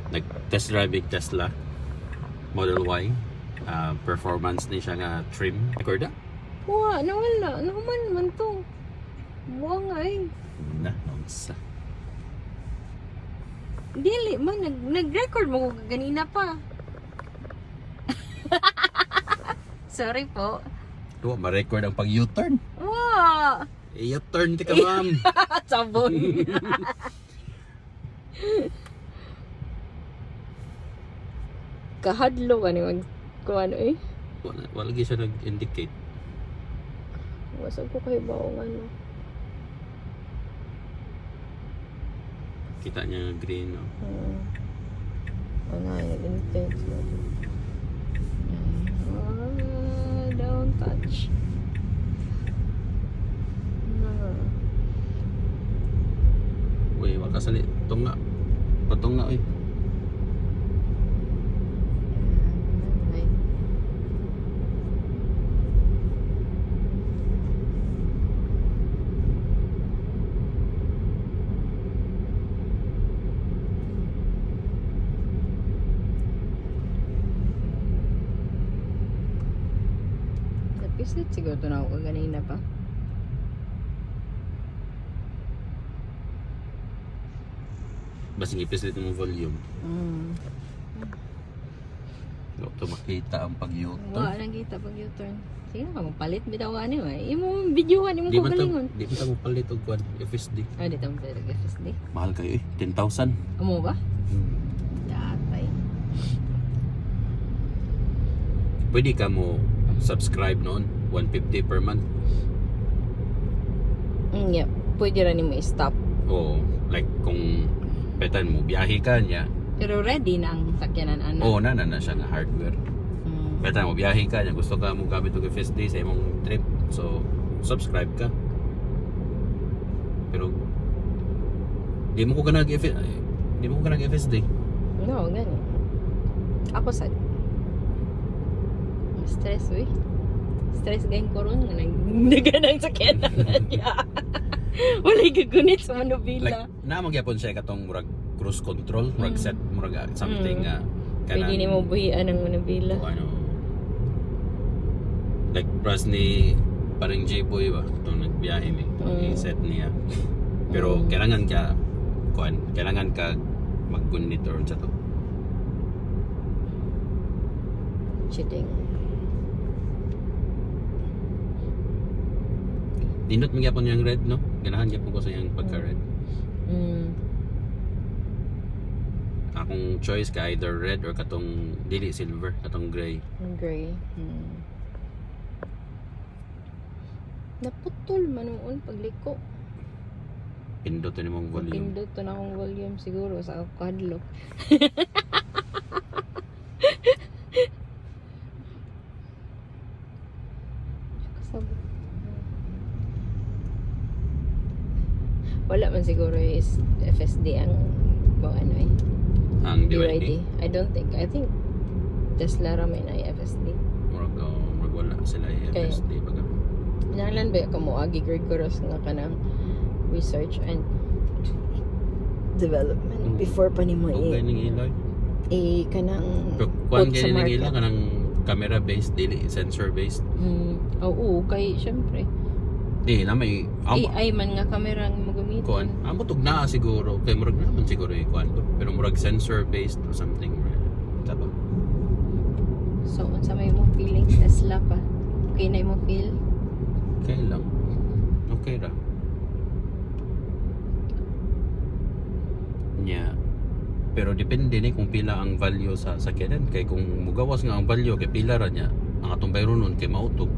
Nag-test driving Tesla Model Y. Performance ni siya nga trim. Recorda? Nawala. Naman man to. Buwang ay. Nonsa. Dili man. Nag-record mo ko ganina pa. Sorry po. Tuwa, ma-record ang pag-U-turn. Wow! U-turn ti ka, ma'am. Sabon. Kahadlo ka ni mag... Kung ano eh. Wala lagi siya nag-indicate. Wasag ko kayo ba o ano. Kita niya green, no? Ano ay nag-indicate. Don't touch. Uy, wala sali. Tunga. Patunga, uy. Napislit siguro ito na ako kanina pa. Basing ipislit mo volume. Ito makita ang pag-U-turn. Wala nang kita pag U-turn. Sige na ka, magpalit bitaw ka niyo eh. Imo videohan, imo ko galingon. Di ba mo palit og kwan FSD? Di tamo palit og FSD. Mahal kayo eh, 10,000. Amo ba? Datay. Pwede ka mo subscribe noon, 150 per month. Yeah, pwede rin mo i-stop. O like kung petan mo biyahe ka niya. Pero ready na ang sakyanan ana. Oo, na siya nga hardware. Petan mo biyahe ka niya, gusto ka mo gamit og FSD sa imong trip. So subscribe ka. Pero di mo ko ka nag-FSD. No, gani. Ako sad. Stress we. Stress gain ko ron nga nagdaganang sakyanan niya. Walay gagunit sa manubila. Like, namagyapon siya katong murag cruise control, murag set, murag something Pwede ni mo buhian ng manubila. Ano, like pras ni parang J-Boy ba itong nagbiyahe ni i-set niya. Pero kailangan ka mag-monitor sa to. Cheating. Dindot mo gyapon yung red, no? Ganahan gyapon ko sa yung pagka-red. Akong choice ka either red or katong dili silver, katong gray. Gray. Naputol man noon pagliko. Pindot ni mong volume. Pindot to na akong volume siguro sa kadlok. Wala man siguro is FSD ang ano eh. Ang DYD. I think Tesla ramen ay FSD. Murag wala sila yung FSD baga. Nalan ba ka mo agi rigorous nga kanang research and development before pa nimo Okay ning ilay. Kanang Kuan kay ning ilay kanang camera based dili sensor based. Oo, kay syempre. Na may AI man nga camera ang magamitin. Kuan. Amo tug naa siguro kay murag naman siguro kuan pero murag sensor based or something. Taba. So unsa may mo feeling Tesla pa? Okay na mo feel? Okay lang. Okay ra. Nya. Pero depende ni kung pila ang value sa sakyanan kay kung mugawas nga ang value kay pila ra niya ang atong bayro nun kay mautog.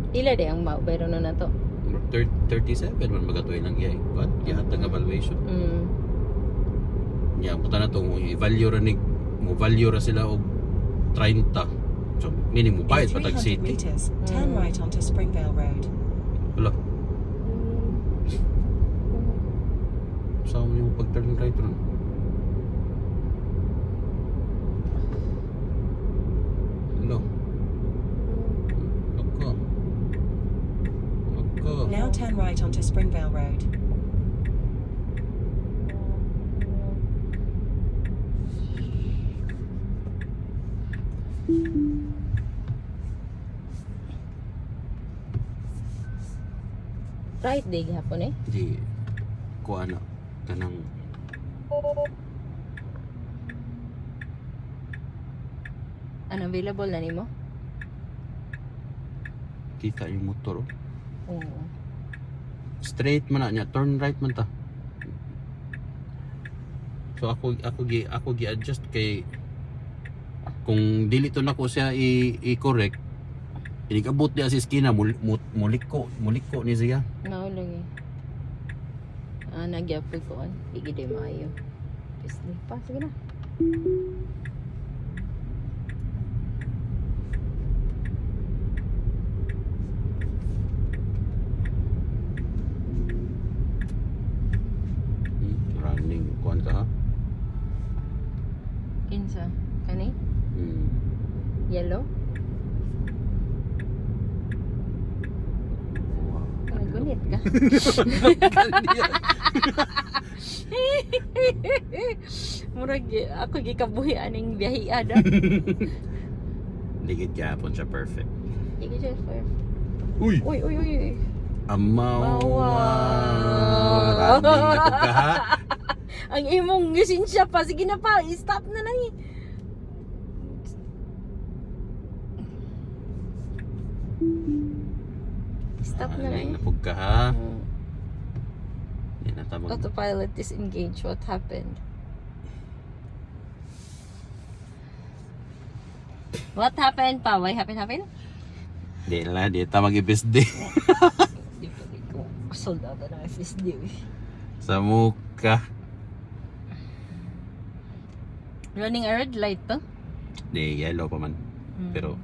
Ila de ang bayro na nato. 37 man magatoy lang yay. But gihatag evaluation. Nya buta na to mo i-value ra mo value ra sila og 30. So minimum bayad patag city. Meters, turn right onto Springvale Road. Wala. Saan mo pag-turn right ron? Hello. Now turn right onto Springvale Road. Right day gihapon eh. Di ko ano kanang Unavailable na nimo? kita yung motor. Oo. Straight man na niya, turn right man ta. So ako gi-adjust kay kung dili to nako siya i-correct. Inikabot niya sa eskina muliko ni siya. Nao lagi. Nagyapod ko an. Igide maayo. Pisli pa sige na. Running kuan ka ha. Kinsa? Kani? Hmm. Yellow? Gunit ka. Murag ako gikabuhi aning biyahe ada. Ligid gyapon siya perfect. Igi just for. Uy, Uy. amawa. Running na ko ka ha. Ang imong gisensya pa. Sige na pa. Stop na lang eh. Stop na lang Running eh. na ko ka ha. Di na ta mag- Autopilot disengaged. What happened? What happened pa? Why happened? Di na, di ta mag-ibisde. Di pa di ko soldado ng FSD. Sa muka. Running a red light to? Di, yellow pa man. Pero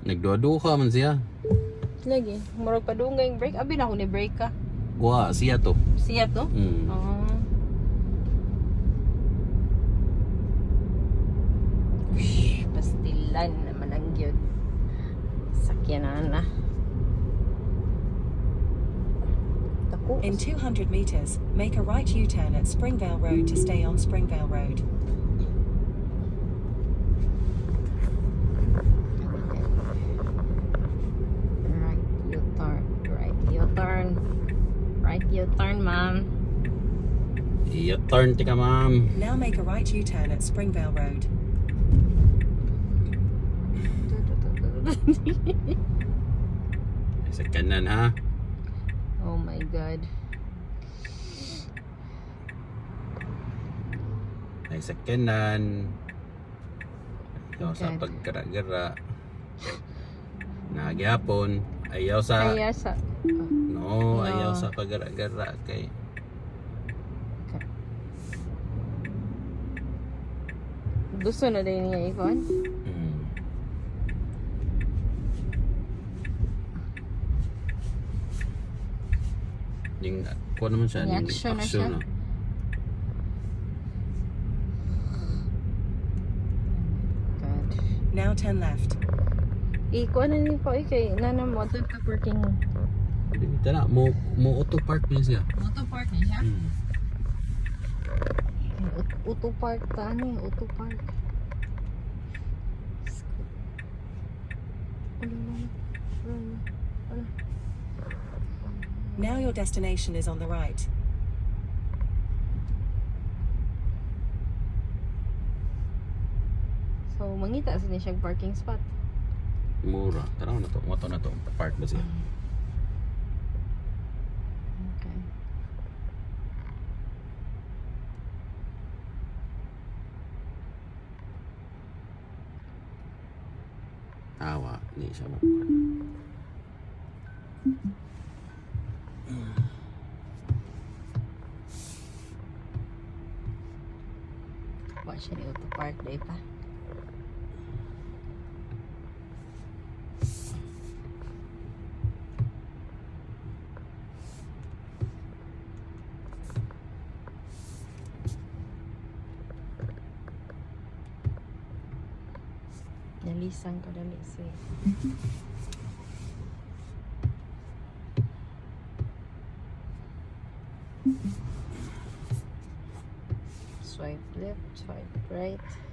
nagduwa-duwa man siya. Lagi. Murag pa doon ngayong break. Abi na ako ni break ka. Wa, siya to. Siya to? Mm. Pastilan naman ang yun. Sakyanan na. Tako. In 200 meters, make a right U-turn at Springvale Road to stay on Springvale Road. Right U-turn, ma'am. Iya turn tika ma'am. Now make a right U-turn at Springvale Road. Sa kanan ha. Oh my God. Ay sa kanan. Ayaw sa Okay. pagkara-gara. Nagyapon. Ayaw sa Kaya sa... no, No. ayaw sa pagkara-gara kay Gusto na din niya ikon? mm. Yung ko naman siya, Yung yung action na siya. na. God. Now turn left. Iko na ni ko kay nana mo to ka parking. Tara, mo auto park niya siya. Auto park ni siya. Mm. Auto park ta ni, auto park. Now your destination is on the right. So mangita sa ni siyang parking spot. Mura. Tara na to. Moto na to. Park ba siya? Okay. Awa. Hindi siya mo. Wa siya ni auto park day pa. Nalisang ka dali siya. Swipe left, swipe right.